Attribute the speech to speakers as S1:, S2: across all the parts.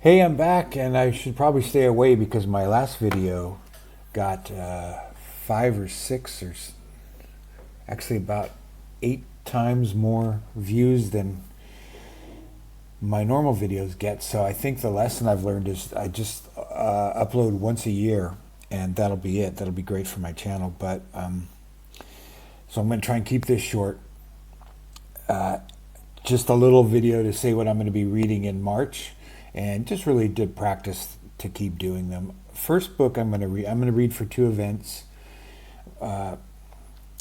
S1: Hey, I'm back, and I should probably stay away because my last video got five or six, actually about 8 times more views than my normal videos get. So I think the lesson I've learned is I just upload once a year, and that'll be it. That'll be great for my channel. But so I'm going to try and keep this short. Just a little video to say what I'm going to be reading in March, and just really did practice to keep doing them. First book I'm going to read. I'm going to read for 2 events.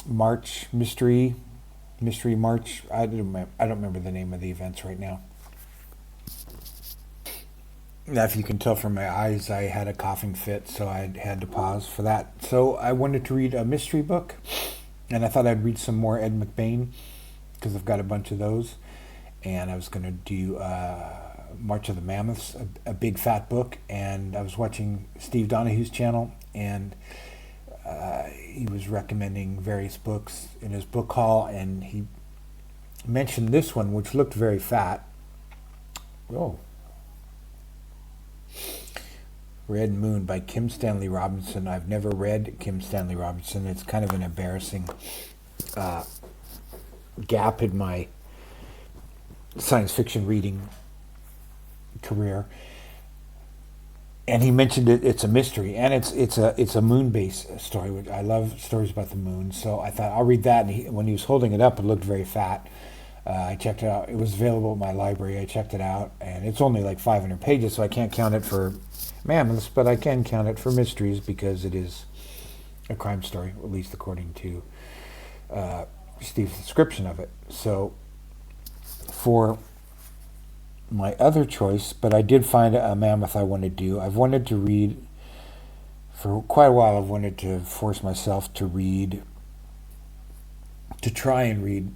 S1: March Mystery March. I don't remember the name of the events right now. Now, if you can tell from my eyes, I had a coughing fit, so I had to pause for that. So I wanted to read a mystery book, and I thought I'd read some more Ed McBain because I've got a bunch of those. And I was going to do March of the Mammoths, a big fat book. And I was watching Steve Donahue's channel, and he was recommending various books in his book haul, and he mentioned this one, which looked very fat. Oh. Red Moon by Kim Stanley Robinson. I've never read Kim Stanley Robinson. It's kind of an embarrassing gap in my science fiction reading career. And he mentioned it's a mystery, and it's a moon-based story, which I love stories about the moon. So I thought I'll read that. And when he was holding it up, it looked very fat. I checked it out. It was available at my library. I checked it out, and it's only like 500 pages, so I can't count it for mammoths, but I can count it for mysteries because it is a crime story, at least according to Steve's description of it. So for my other choice, but I did find a mammoth I want to do. I've wanted to read for quite a while. I've wanted to force myself to try and read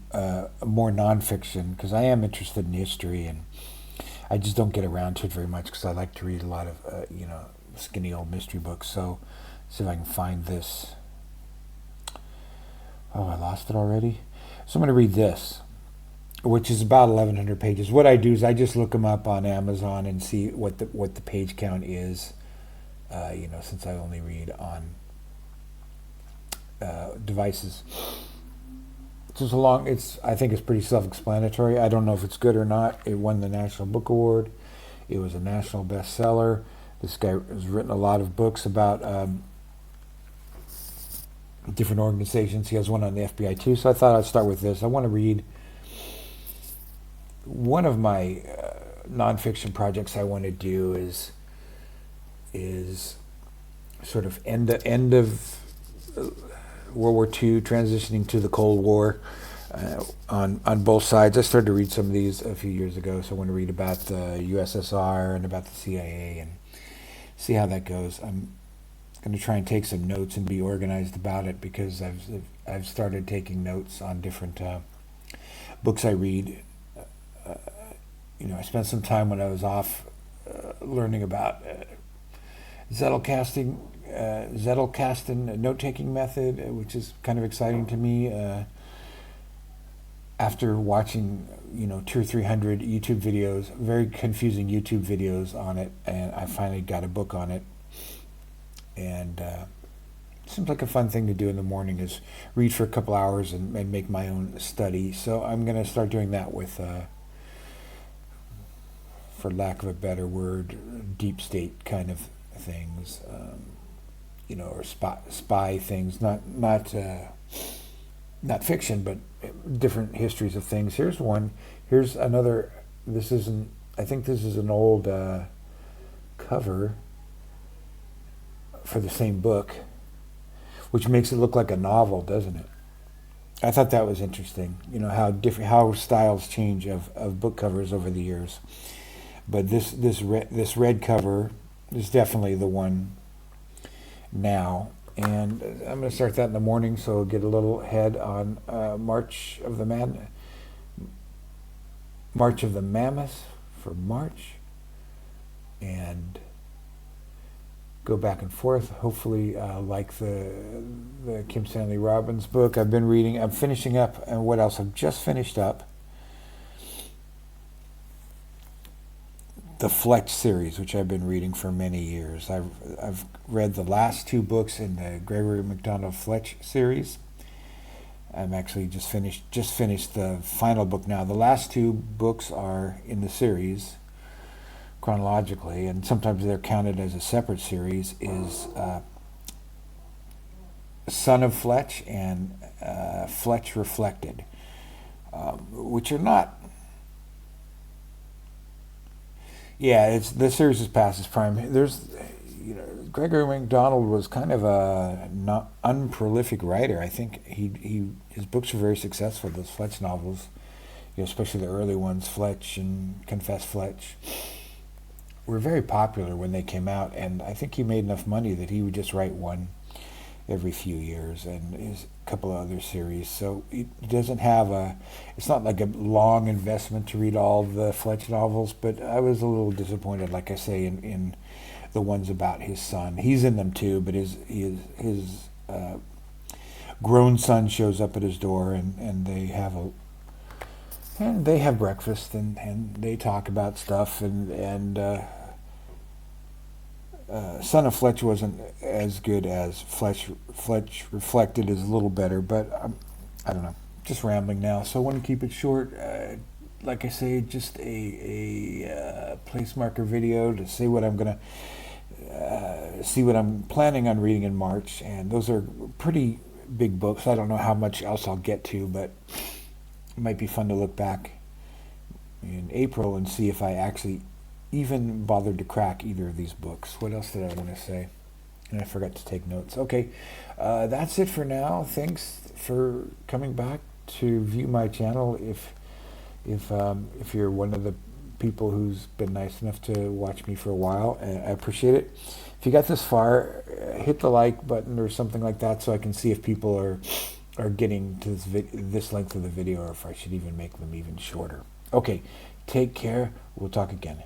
S1: more nonfiction, because I am interested in history, and I just don't get around to it very much because I like to read a lot of skinny old mystery books. So see if I can find this. Oh, I lost it already. So I'm going to read this, which is about 1,100 pages. What I do is I just look them up on Amazon and see what the page count is. Since I only read on devices. I think it's pretty self-explanatory. I don't know if it's good or not. It won the National Book Award. It was a national bestseller. This guy has written a lot of books about different organizations. He has one on the FBI too. So I thought I'd start with this. I want to read one of my nonfiction projects I want to do is sort of end of World War II, transitioning to the Cold War on both sides. I started to read some of these a few years ago, so I want to read about the USSR and about the CIA and see how that goes. I'm going to try and take some notes and be organized about it, because I've started taking notes on different books I read. I spent some time when I was off learning about Zettelkasten note-taking method, which is kind of exciting to me. After watching 200 or 300 YouTube videos, very confusing YouTube videos on it, and I finally got a book on it. And seems like a fun thing to do in the morning is read for a couple hours and make my own study. So I'm going to start doing that with, for lack of a better word, deep state kind of things. Or spy things, not fiction, but different histories of things. Here's one. Here's another. I think this is an old cover for the same book, which makes it look like a novel, doesn't it? I thought that was interesting. How styles change of book covers over the years. But this red cover is definitely the one now, and I'm going to start that in the morning, so I'll get a little ahead on March of the Mammoth for March, and go back and forth. Hopefully, like the Kim Stanley Robbins book I've been reading. I'm finishing up, and what else? I've just finished up the Fletch series, which I've been reading for many years. I've read the last two books in the Gregory MacDonald Fletch series. I'm actually just finished the final book now. The last two books are in the series chronologically, and sometimes they're counted as a separate series. Is Son of Fletch and Fletch Reflected, which are not. Yeah, it's the series is past its prime. Gregory MacDonald was kind of a not unprolific writer. I think his books were very successful. Those Fletch novels, especially the early ones, Fletch and Confess Fletch, were very popular when they came out. And I think he made enough money that he would just write one every few years, and his a couple of other series. So it doesn't have it's not like a long investment to read all the Fletch novels, but I was a little disappointed, like I say, in the ones about his son. He's in them too, but his grown son shows up at his door, and they have breakfast, and they talk about stuff, and Son of Fletch wasn't as good as Fletch Reflected is a little better, but I don't know. Just rambling now, so I want to keep it short. Like I say, just a place marker video to see what I'm gonna see what I'm planning on reading in March, and those are pretty big books. I don't know how much else I'll get to, but it might be fun to look back in April and see if I actually even bothered to crack either of these books. What else did I want to say? And I forgot to take notes. Okay, that's it for now. Thanks for coming back to view my channel. If you're one of the people who's been nice enough to watch me for a while, I appreciate it. If you got this far, hit the like button or something like that, so I can see if people are getting to this length of the video, or if I should even make them even shorter. Okay, take care. We'll talk again.